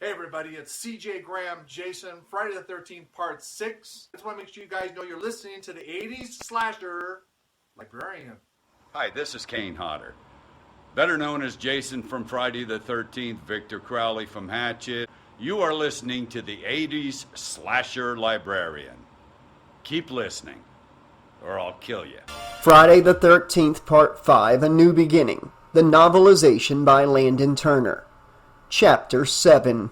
Hey everybody, it's CJ Graham, Jason, Friday the 13th, part 6. I just want to make sure you guys know you're listening to the 80s slasher librarian. Hi, this is Kane Hodder, better known as Jason from Friday the 13th, Victor Crowley from Hatchet. You are listening to the 80s slasher librarian. Keep listening, or I'll kill you. Friday the 13th, part 5, A New Beginning. The Novelization by Landon Turner. Chapter 7.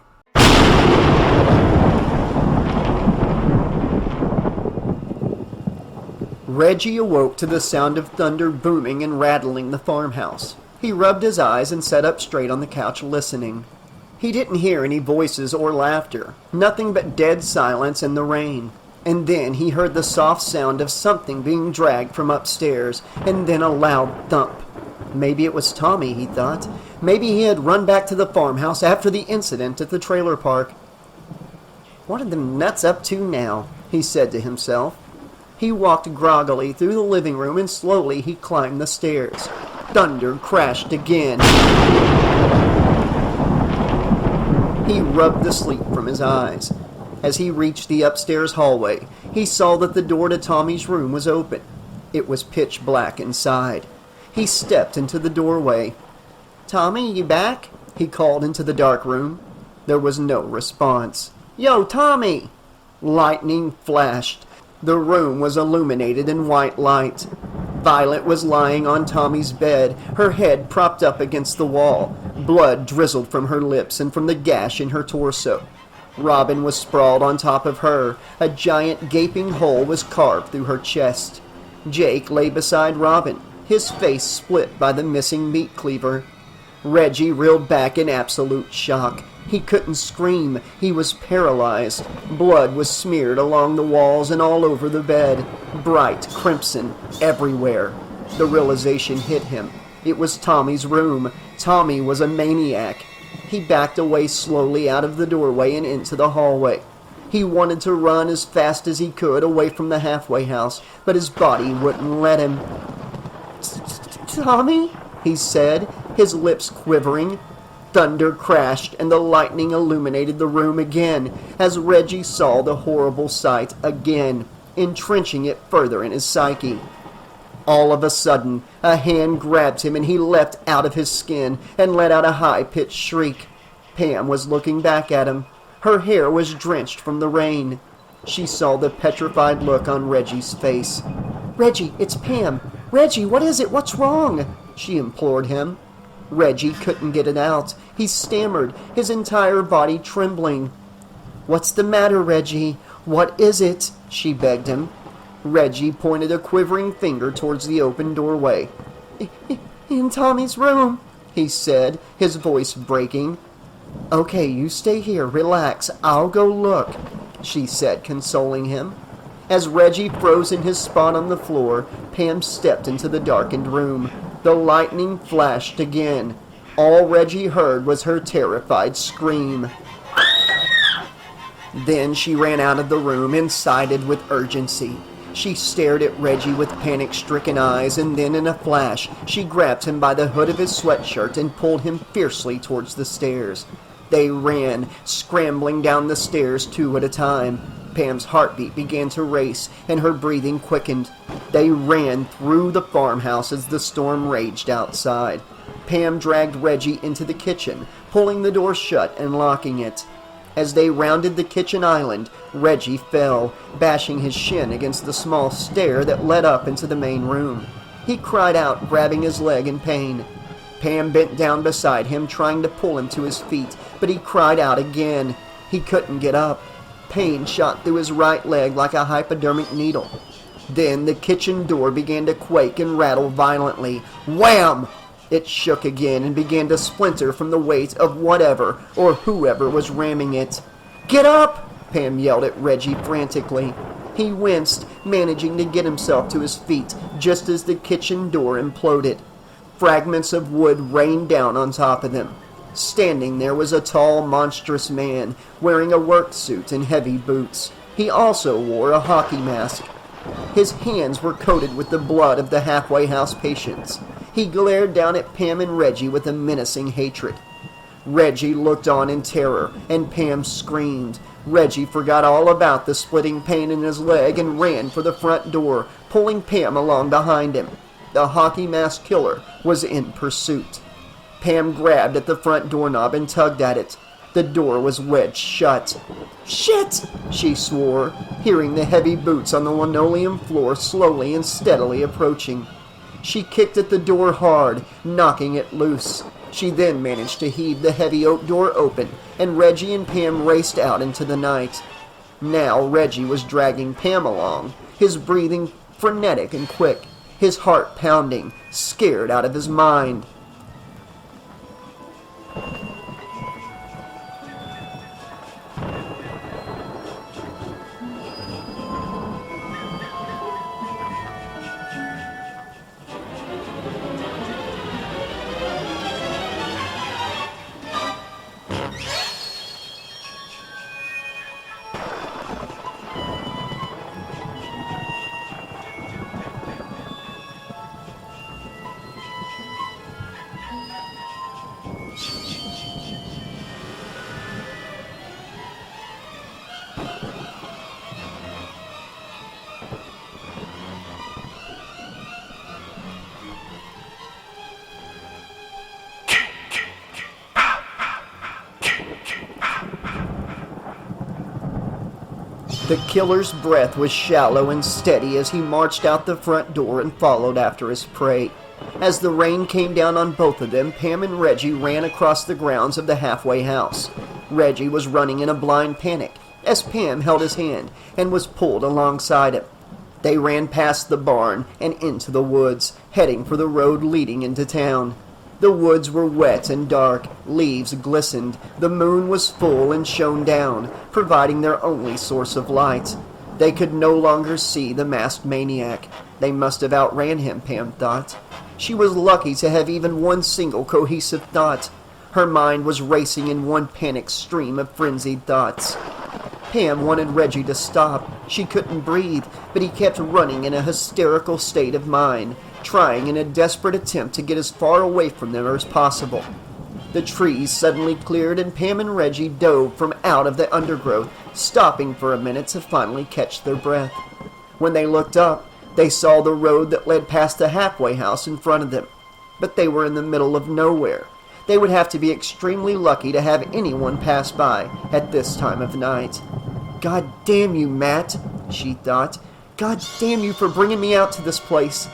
Reggie awoke to the sound of thunder booming and rattling the farmhouse. He rubbed his eyes and sat up straight on the couch listening. He didn't hear any voices or laughter, nothing but dead silence and the rain. And then he heard the soft sound of something being dragged from upstairs, and then a loud thump. Maybe it was Tommy, he thought. Maybe he had run back to the farmhouse after the incident at the trailer park. What are them nuts up to now? He said to himself. He walked groggily through the living room and slowly he climbed the stairs. Thunder crashed again. He rubbed the sleep from his eyes. As he reached the upstairs hallway, he saw that the door to Tommy's room was open. It was pitch black inside. He stepped into the doorway. "Tommy, you back?" he called into the dark room. There was no response. "Yo, Tommy!" Lightning flashed. The room was illuminated in white light. Violet was lying on Tommy's bed, her head propped up against the wall. Blood drizzled from her lips and from the gash in her torso. Robin was sprawled on top of her. A giant gaping hole was carved through her chest. Jake lay beside Robin, his face split by the missing meat cleaver. Reggie reeled back in absolute shock. He couldn't scream. He was paralyzed. Blood was smeared along the walls and all over the bed. Bright crimson everywhere. The realization hit him. It was Tommy's room. Tommy was a maniac. He backed away slowly out of the doorway and into the hallway. He wanted to run as fast as he could away from the halfway house, but his body wouldn't let him. "Tommy?" he said, his lips quivering. Thunder crashed and the lightning illuminated the room again as Reggie saw the horrible sight again, entrenching it further in his psyche. All of a sudden, a hand grabbed him and he leapt out of his skin and let out a high-pitched shriek. Pam was looking back at him. Her hair was drenched from the rain. She saw the petrified look on Reggie's face. "Reggie, it's Pam. Reggie, what is it? What's wrong?" she implored him. Reggie couldn't get it out. He stammered, his entire body trembling. "What's the matter, Reggie? What is it?" she begged him. Reggie pointed a quivering finger towards the open doorway. "In Tommy's room," he said, his voice breaking. "Okay, you stay here, relax, I'll go look," she said, consoling him. As Reggie froze in his spot on the floor, Pam stepped into the darkened room. The lightning flashed again. All Reggie heard was her terrified scream. Then she ran out of the room and sighed with urgency. She stared at Reggie with panic-stricken eyes, and then in a flash, she grabbed him by the hood of his sweatshirt and pulled him fiercely towards the stairs. They ran, scrambling down the stairs two at a time. Pam's heartbeat began to race, and her breathing quickened. They ran through the farmhouse as the storm raged outside. Pam dragged Reggie into the kitchen, pulling the door shut and locking it. As they rounded the kitchen island, Reggie fell, bashing his shin against the small stair that led up into the main room. He cried out, grabbing his leg in pain. Pam bent down beside him, trying to pull him to his feet, but he cried out again. He couldn't get up. Pain shot through his right leg like a hypodermic needle. Then the kitchen door began to quake and rattle violently. Wham! It shook again and began to splinter from the weight of whatever or whoever was ramming it. "Get up!" Pam yelled at Reggie frantically. He winced, managing to get himself to his feet just as the kitchen door imploded. Fragments of wood rained down on top of them. Standing there was a tall, monstrous man, wearing a work suit and heavy boots. He also wore a hockey mask. His hands were coated with the blood of the halfway house patients. He glared down at Pam and Reggie with a menacing hatred. Reggie looked on in terror, and Pam screamed. Reggie forgot all about the splitting pain in his leg and ran for the front door, pulling Pam along behind him. The hockey mask killer was in pursuit. Pam grabbed at the front doorknob and tugged at it. The door was wedged shut. "Shit!" she swore, hearing the heavy boots on the linoleum floor slowly and steadily approaching. She kicked at the door hard, knocking it loose. She then managed to heave the heavy oak door open, and Reggie and Pam raced out into the night. Now Reggie was dragging Pam along, his breathing frenetic and quick, his heart pounding, scared out of his mind. The killer's breath was shallow and steady as he marched out the front door and followed after his prey. As the rain came down on both of them, Pam and Reggie ran across the grounds of the halfway house. Reggie was running in a blind panic as Pam held his hand and was pulled alongside him. They ran past the barn and into the woods, heading for the road leading into town. The woods were wet and dark, leaves glistened, the moon was full and shone down, providing their only source of light. They could no longer see the masked maniac. They must have outran him, Pam thought. She was lucky to have even one single cohesive thought. Her mind was racing in one panic stream of frenzied thoughts. Pam wanted Reggie to stop. She couldn't breathe, but he kept running in a hysterical state of mind, trying in a desperate attempt to get as far away from them as possible. The trees suddenly cleared and Pam and Reggie dove from out of the undergrowth, stopping for a minute to finally catch their breath. When they looked up, they saw the road that led past the halfway house in front of them. But they were in the middle of nowhere. They would have to be extremely lucky to have anyone pass by at this time of night. "God damn you, Matt," she thought. "God damn you for bringing me out to this place."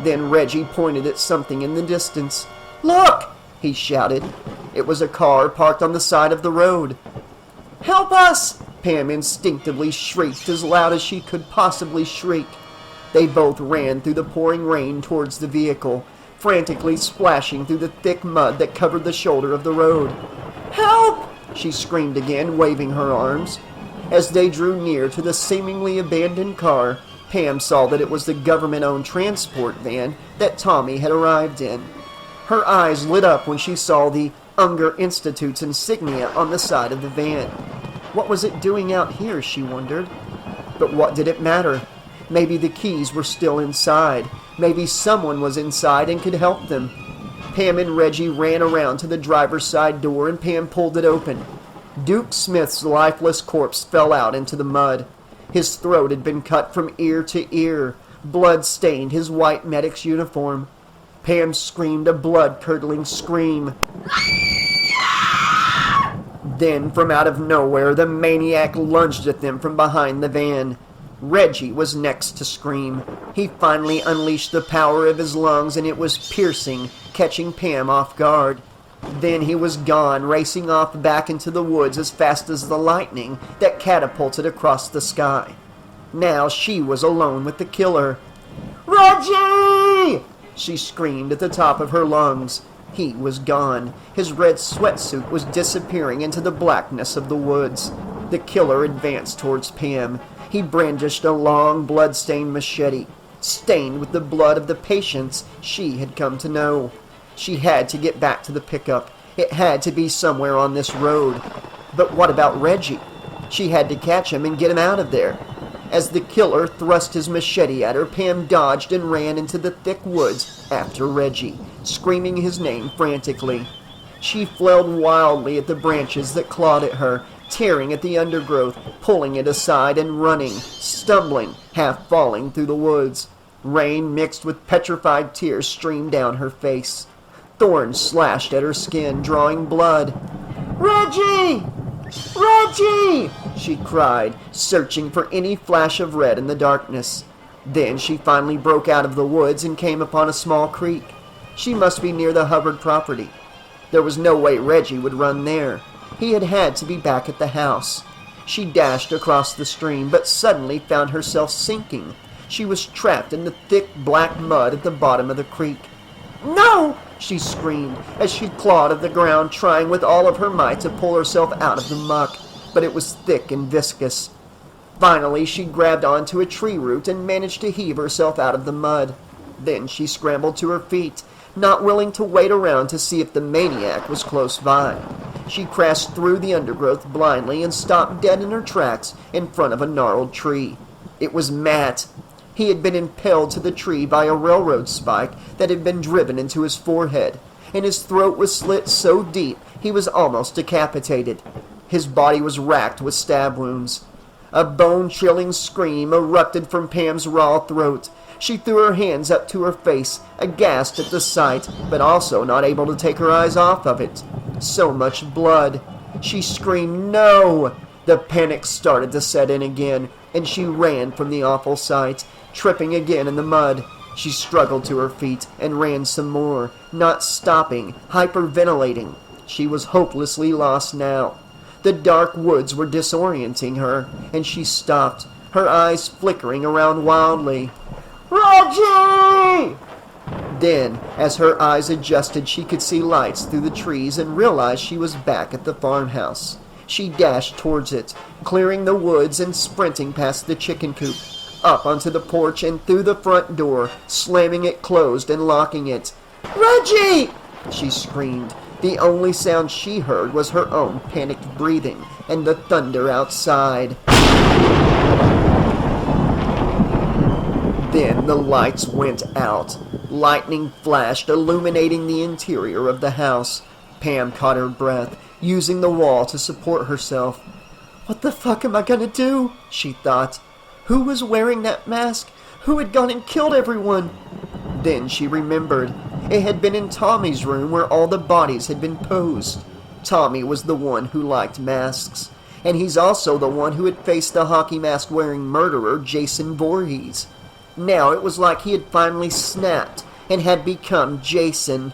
Then Reggie pointed at something in the distance. "Look!" he shouted. It was a car parked on the side of the road. "Help us!" Pam instinctively shrieked as loud as she could possibly shriek. They both ran through the pouring rain towards the vehicle, frantically splashing through the thick mud that covered the shoulder of the road. "Help!" she screamed again, waving her arms. As they drew near to the seemingly abandoned car, Pam saw that it was the government-owned transport van that Tommy had arrived in. Her eyes lit up when she saw the Unger Institute's insignia on the side of the van. What was it doing out here, she wondered. But what did it matter? Maybe the keys were still inside. Maybe someone was inside and could help them. Pam and Reggie ran around to the driver's side door and Pam pulled it open. Duke Smith's lifeless corpse fell out into the mud. His throat had been cut from ear to ear. Blood stained his white medic's uniform. Pam screamed a blood-curdling scream. Then, from out of nowhere, the maniac lunged at them from behind the van. Reggie was next to scream. He finally unleashed the power of his lungs, and it was piercing, catching Pam off guard. Then he was gone, racing off back into the woods as fast as the lightning that catapulted across the sky. Now she was alone with the killer. "Reggie!" she screamed at the top of her lungs. He was gone. His red sweatsuit was disappearing into the blackness of the woods. The killer advanced towards Pam. He brandished a long, blood-stained machete, stained with the blood of the patients she had come to know. She had to get back to the pickup. It had to be somewhere on this road. But what about Reggie? She had to catch him and get him out of there. As the killer thrust his machete at her, Pam dodged and ran into the thick woods after Reggie, screaming his name frantically. She flailed wildly at the branches that clawed at her, tearing at the undergrowth, pulling it aside and running, stumbling, half falling through the woods. Rain mixed with petrified tears streamed down her face. Thorns slashed at her skin, drawing blood. "Reggie! Reggie!" she cried, searching for any flash of red in the darkness. Then she finally broke out of the woods and came upon a small creek. She must be near the Hubbard property. There was no way Reggie would run there. He had to be back at the house. She dashed across the stream, but suddenly found herself sinking. She was trapped in the thick black mud at the bottom of the creek. "No!" she screamed as she clawed at the ground, trying with all of her might to pull herself out of the muck, but it was thick and viscous. Finally, she grabbed onto a tree root and managed to heave herself out of the mud. Then she scrambled to her feet, not willing to wait around to see if the maniac was close by. She crashed through the undergrowth blindly and stopped dead in her tracks in front of a gnarled tree. It was Matt. He had been impaled to the tree by a railroad spike that had been driven into his forehead, and his throat was slit so deep he was almost decapitated. His body was racked with stab wounds. A bone-chilling scream erupted from Pam's raw throat. She threw her hands up to her face, aghast at the sight, but also not able to take her eyes off of it. So much blood. She screamed, "No!" The panic started to set in again, and she ran from the awful sight, tripping again in the mud. She struggled to her feet and ran some more, not stopping, hyperventilating. She was hopelessly lost now. The dark woods were disorienting her, and she stopped, her eyes flickering around wildly. "Reggie!" Then, as her eyes adjusted, she could see lights through the trees and realized she was back at the farmhouse. She dashed towards it, clearing the woods and sprinting past the chicken coop, up onto the porch and through the front door, slamming it closed and locking it. "Reggie!" she screamed. The only sound she heard was her own panicked breathing and the thunder outside. Then the lights went out. Lightning flashed, illuminating the interior of the house. Pam caught her breath, using the wall to support herself. "What the fuck am I gonna do?" she thought. Who was wearing that mask? Who had gone and killed everyone? Then she remembered. It had been in Tommy's room where all the bodies had been posed. Tommy was the one who liked masks. And he's also the one who had faced the hockey mask-wearing murderer, Jason Voorhees. Now it was like he had finally snapped and had become Jason.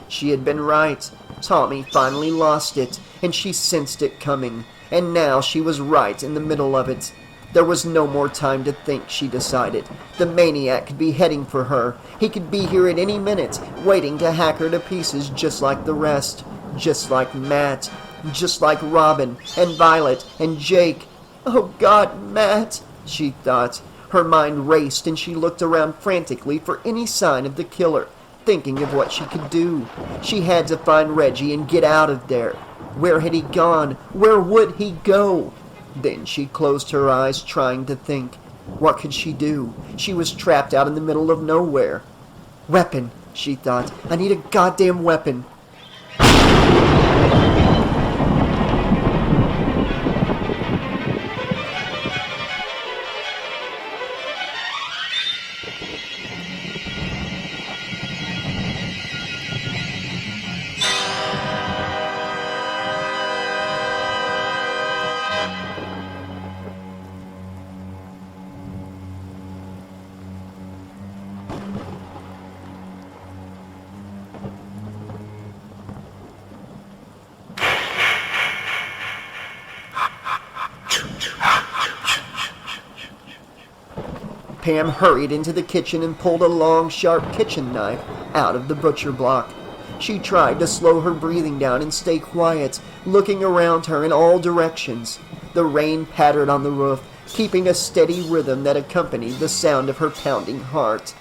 She had been right. Tommy finally lost it, and she sensed it coming. And now she was right in the middle of it. There was no more time to think, she decided. The maniac could be heading for her. He could be here at any minute, waiting to hack her to pieces just like the rest. Just like Matt. Just like Robin, and Violet, and Jake. "Oh God, Matt," she thought. Her mind raced and she looked around frantically for any sign of the killer, thinking of what she could do. She had to find Reggie and get out of there. Where had he gone? Where would he go? Then she closed her eyes, trying to think. What could she do? She was trapped out in the middle of nowhere. Weapon, she thought. I need a goddamn weapon. Pam hurried into the kitchen and pulled a long, sharp kitchen knife out of the butcher block. She tried to slow her breathing down and stay quiet, looking around her in all directions. The rain pattered on the roof, keeping a steady rhythm that accompanied the sound of her pounding heart.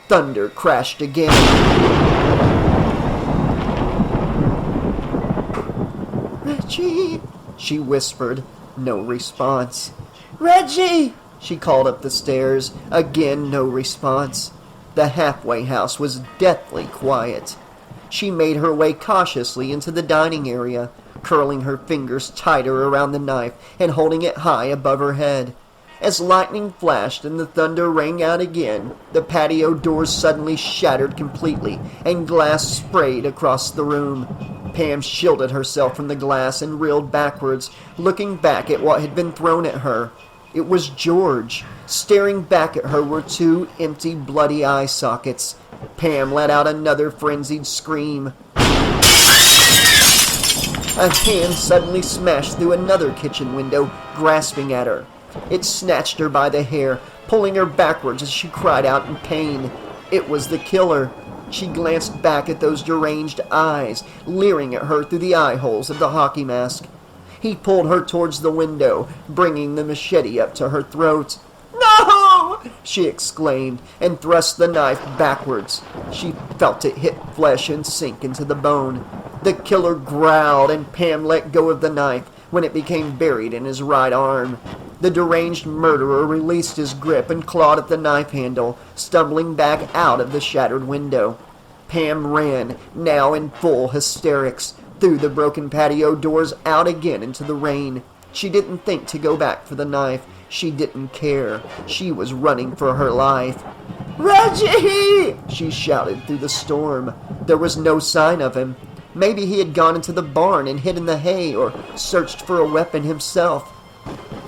Thunder crashed again. "Reggie," she whispered. No response. "Reggie!" She called up the stairs. Again, no response. The halfway house was deathly quiet. She made her way cautiously into the dining area, curling her fingers tighter around the knife and holding it high above her head. As lightning flashed and the thunder rang out again, the patio doors suddenly shattered completely and glass sprayed across the room. Pam shielded herself from the glass and reeled backwards, looking back at what had been thrown at her. It was George. Staring back at her were two empty, bloody eye sockets. Pam let out another frenzied scream. A hand suddenly smashed through another kitchen window, grasping at her. It snatched her by the hair, pulling her backwards as she cried out in pain. It was the killer. She glanced back at those deranged eyes, leering at her through the eye holes of the hockey mask. He pulled her towards the window, bringing the machete up to her throat. "No!" she exclaimed, and thrust the knife backwards. She felt it hit flesh and sink into the bone. The killer growled, and Pam let go of the knife when it became buried in his right arm. The deranged murderer released his grip and clawed at the knife handle, stumbling back out of the shattered window. Pam ran, now in full hysterics, through the broken patio doors, out again into the rain. She didn't think to go back for the knife. She didn't care. She was running for her life. "Reggie!" she shouted through the storm. There was no sign of him. Maybe he had gone into the barn and hid in the hay, or searched for a weapon himself.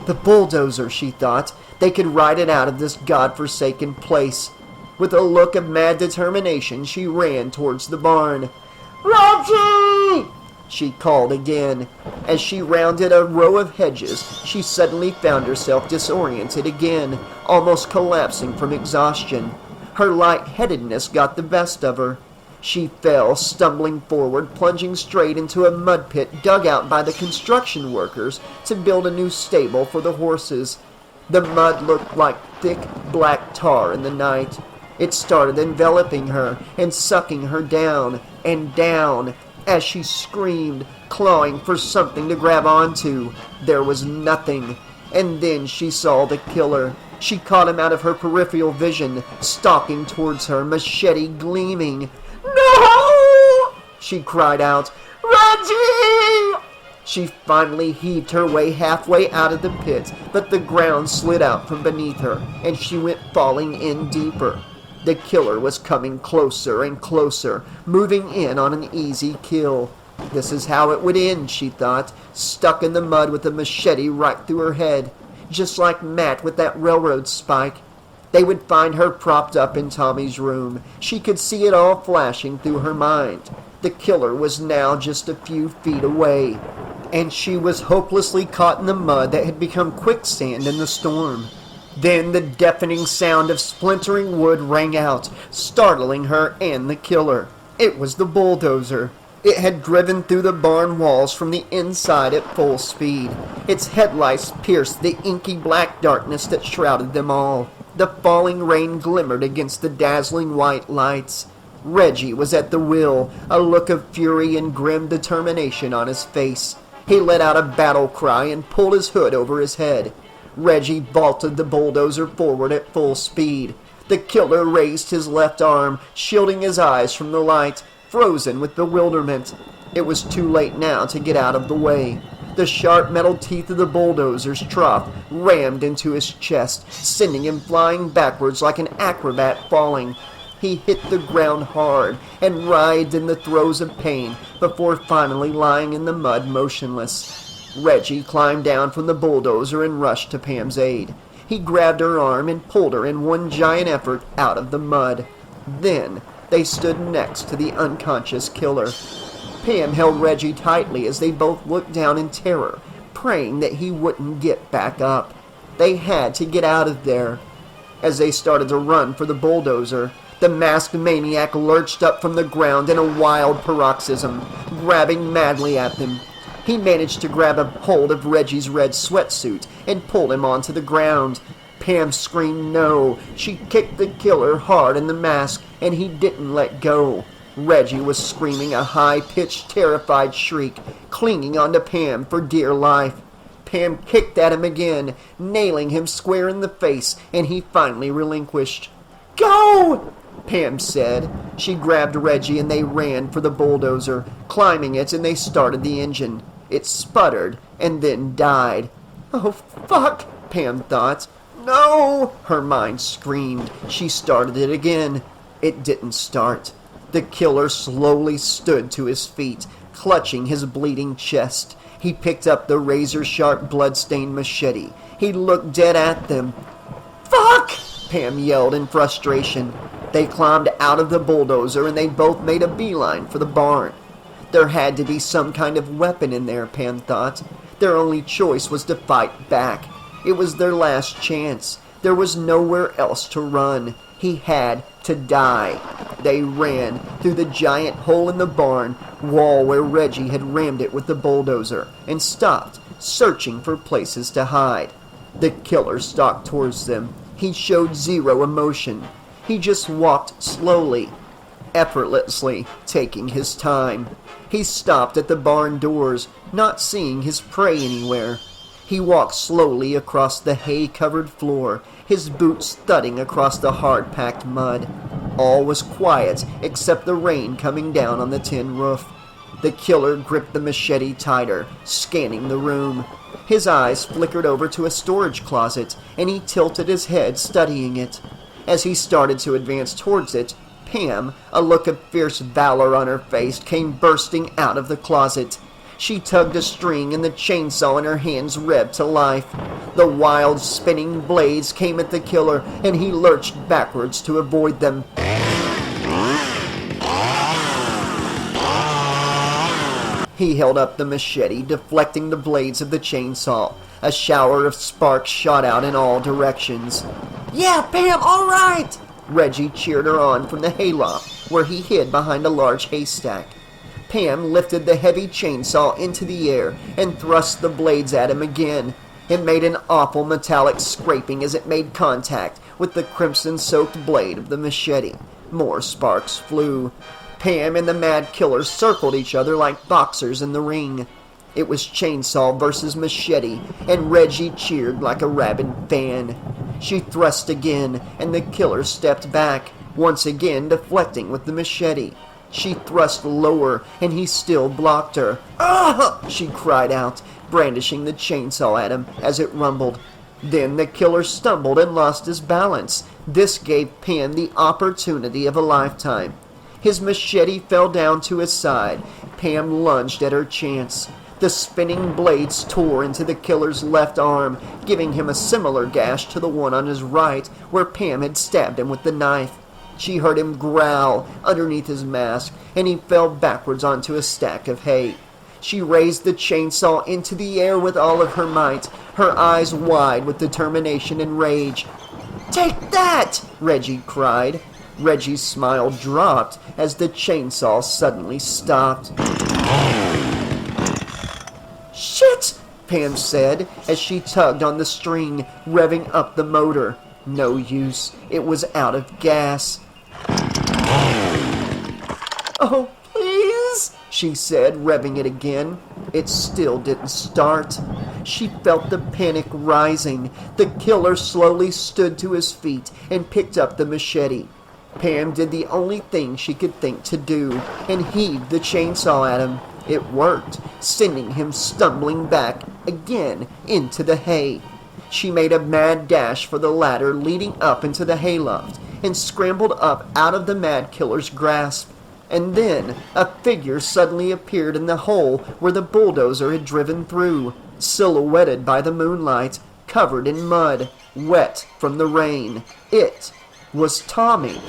The bulldozer, she thought. They could ride it out of this godforsaken place. With a look of mad determination, she ran towards the barn. "Reggie!" she called again. As she rounded a row of hedges, she suddenly found herself disoriented again, almost collapsing from exhaustion. Her lightheadedness got the best of her. She fell, stumbling forward, plunging straight into a mud pit dug out by the construction workers to build a new stable for the horses. The mud looked like thick black tar in the night. It started enveloping her and sucking her down and down as she screamed, clawing for something to grab onto. There was nothing. And then she saw the killer. She caught him out of her peripheral vision, stalking towards her, machete gleaming. "No!" she cried out. "Reggie!" She finally heaved her way halfway out of the pit, but the ground slid out from beneath her, and she went falling in deeper. The killer was coming closer and closer, moving in on an easy kill. This is how it would end, she thought, stuck in the mud with a machete right through her head, just like Matt with that railroad spike. They would find her propped up in Tommy's room. She could see it all flashing through her mind. The killer was now just a few feet away, and she was hopelessly caught in the mud that had become quicksand in the storm. Then the deafening sound of splintering wood rang out, startling her and the killer. It was the bulldozer. It had driven through the barn walls from the inside at full speed. Its headlights pierced the inky black darkness that shrouded them all. The falling rain glimmered against the dazzling white lights. Reggie was at the wheel, a look of fury and grim determination on his face. He let out a battle cry and pulled his hood over his head. Reggie vaulted the bulldozer forward at full speed. The killer raised his left arm, shielding his eyes from the light, frozen with bewilderment. It was too late now to get out of the way. The sharp metal teeth of the bulldozer's trough rammed into his chest, sending him flying backwards like an acrobat falling. He hit the ground hard and writhed in the throes of pain before finally lying in the mud motionless. Reggie climbed down from the bulldozer and rushed to Pam's aid. He grabbed her arm and pulled her in one giant effort out of the mud. Then they stood next to the unconscious killer. Pam held Reggie tightly as they both looked down in terror, praying that he wouldn't get back up. They had to get out of there. As they started to run for the bulldozer, the masked maniac lurched up from the ground in a wild paroxysm, grabbing madly at them. He managed to grab a hold of Reggie's red sweatsuit and pulled him onto the ground. Pam screamed no. She kicked the killer hard in the mask, and he didn't let go. Reggie was screaming a high-pitched, terrified shriek, clinging onto Pam for dear life. Pam kicked at him again, nailing him square in the face, and he finally relinquished. "Go!" Pam said. She grabbed Reggie and they ran for the bulldozer, climbing it, and they started the engine. It sputtered and then died. "Oh, fuck," Pam thought. "No!" her mind screamed. She started it again. It didn't start. The killer slowly stood to his feet, clutching his bleeding chest. He picked up the razor-sharp blood-stained machete. He looked dead at them. "Fuck!" Pam yelled in frustration. They climbed out of the bulldozer and they both made a beeline for the barn. There had to be some kind of weapon in there, Pam thought. Their only choice was to fight back. It was their last chance. There was nowhere else to run. He had to die. They ran through the giant hole in the barn wall where Reggie had rammed it with the bulldozer and stopped, searching for places to hide. The killer stalked towards them. He showed zero emotion. He just walked slowly, effortlessly, taking his time. He stopped at the barn doors, not seeing his prey anywhere. He walked slowly across the hay-covered floor, his boots thudding across the hard-packed mud. All was quiet except the rain coming down on the tin roof. The killer gripped the machete tighter, scanning the room. His eyes flickered over to a storage closet, and he tilted his head, studying it. As he started to advance towards it, Pam, a look of fierce valor on her face, came bursting out of the closet. She tugged a string and the chainsaw in her hands revved to life. The wild spinning blades came at the killer and he lurched backwards to avoid them. He held up the machete, deflecting the blades of the chainsaw. A shower of sparks shot out in all directions. "Yeah, Pam, all right!" Reggie cheered her on from the hayloft, where he hid behind a large haystack. Pam lifted the heavy chainsaw into the air and thrust the blades at him again. It made an awful metallic scraping as it made contact with the crimson-soaked blade of the machete. More sparks flew. Pam and the mad killer circled each other like boxers in the ring. It was chainsaw versus machete, and Reggie cheered like a rabid fan. She thrust again, and the killer stepped back, once again deflecting with the machete. She thrust lower, and he still blocked her. "Ah!" she cried out, brandishing the chainsaw at him as it rumbled. Then the killer stumbled and lost his balance. This gave Pam the opportunity of a lifetime. His machete fell down to his side. Pam lunged at her chance. The spinning blades tore into the killer's left arm, giving him a similar gash to the one on his right, where Pam had stabbed him with the knife. She heard him growl underneath his mask, and he fell backwards onto a stack of hay. She raised the chainsaw into the air with all of her might, her eyes wide with determination and rage. "Take that!" Reggie cried. Reggie's smile dropped as the chainsaw suddenly stopped. "Shit!" Pam said as she tugged on the string, revving up the motor. No use. It was out of gas. "Oh, please," she said, revving it again. It still didn't start. She felt the panic rising. The killer slowly stood to his feet and picked up the machete. Pam did the only thing she could think to do and heaved the chainsaw at him. It worked, sending him stumbling back again into the hay. She made a mad dash for the ladder leading up into the hayloft and scrambled up out of the mad killer's grasp. And then a figure suddenly appeared in the hole where the bulldozer had driven through, silhouetted by the moonlight, covered in mud, wet from the rain. It was Tommy.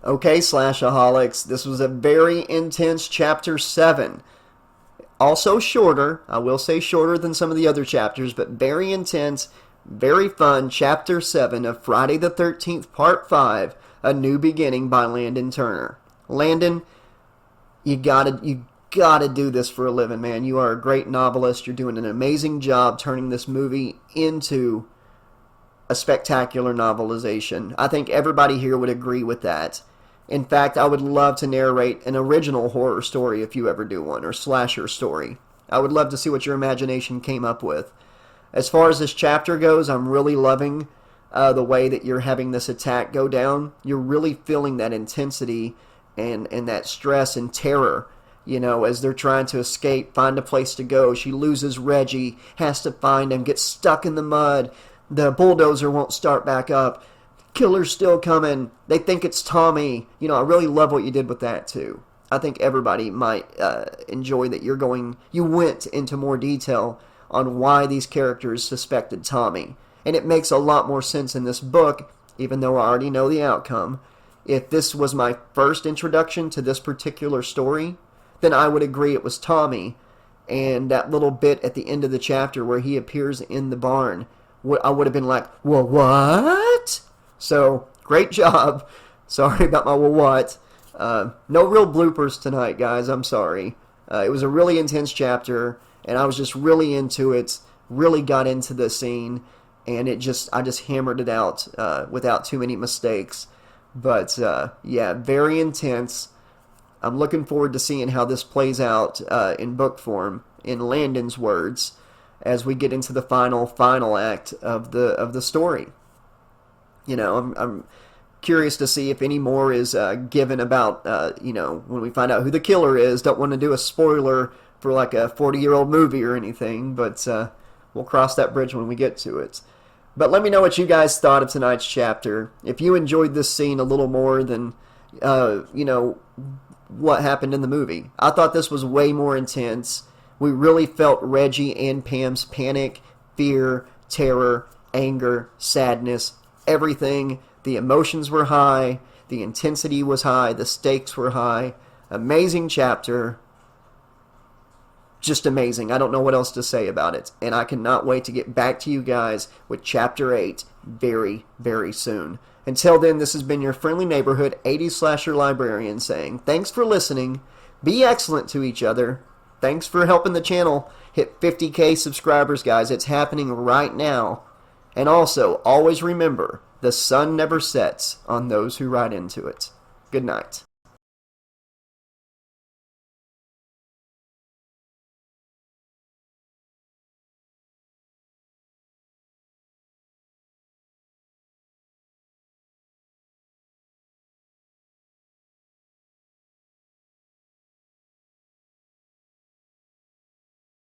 Okay, Slashaholics, this was a very intense Chapter 7. Also shorter, I will say shorter than some of the other chapters, but very intense, very fun Chapter 7 of Friday the 13th, Part 5, A New Beginning by Landon Turner. Landon, you gotta do this for a living, man. You are a great novelist. You're doing an amazing job turning this movie into a spectacular novelization. I think everybody here would agree with that. In fact, I would love to narrate an original horror story if you ever do one, or slasher story. I would love to see what your imagination came up with. As far as this chapter goes, I'm really loving the way that you're having this attack go down. You're really feeling that intensity and that stress and terror, as they're trying to escape, find a place to go. She loses Reggie, has to find him, gets stuck in the mud. The bulldozer won't start back up. Killer's still coming. They think it's Tommy. I really love what you did with that too. I think everybody might enjoy that you went into more detail on why these characters suspected Tommy. And it makes a lot more sense in this book, even though I already know the outcome. If this was my first introduction to this particular story, then I would agree it was Tommy. And that little bit at the end of the chapter where he appears in the barn, I would have been like, well, what? So, great job. Sorry about my well, what. No real bloopers tonight, guys. I'm sorry. It was a really intense chapter, and I was just really into it, really got into the scene, and I just hammered it out without too many mistakes. But, yeah, very intense. I'm looking forward to seeing how this plays out in book form, in Landon's words, as we get into the final act of the story. I'm curious to see if any more is given about, when we find out who the killer is. Don't want to do a spoiler for like a 40-year-old movie or anything, but we'll cross that bridge when we get to it. But let me know what you guys thought of tonight's chapter. If you enjoyed this scene a little more than, what happened in the movie. I thought this was way more intense. We really felt Reggie and Pam's panic, fear, terror, anger, sadness, everything. The emotions were high, the intensity was high, the stakes were high. Amazing chapter. Just amazing. I don't know what else to say about it. And I cannot wait to get back to you guys with Chapter 8 very, very soon. Until then, this has been your friendly neighborhood 80s slasher librarian saying, thanks for listening, be excellent to each other, thanks for helping the channel hit 50K subscribers, guys. It's happening right now. And also, always remember, the sun never sets on those who ride into it. Good night.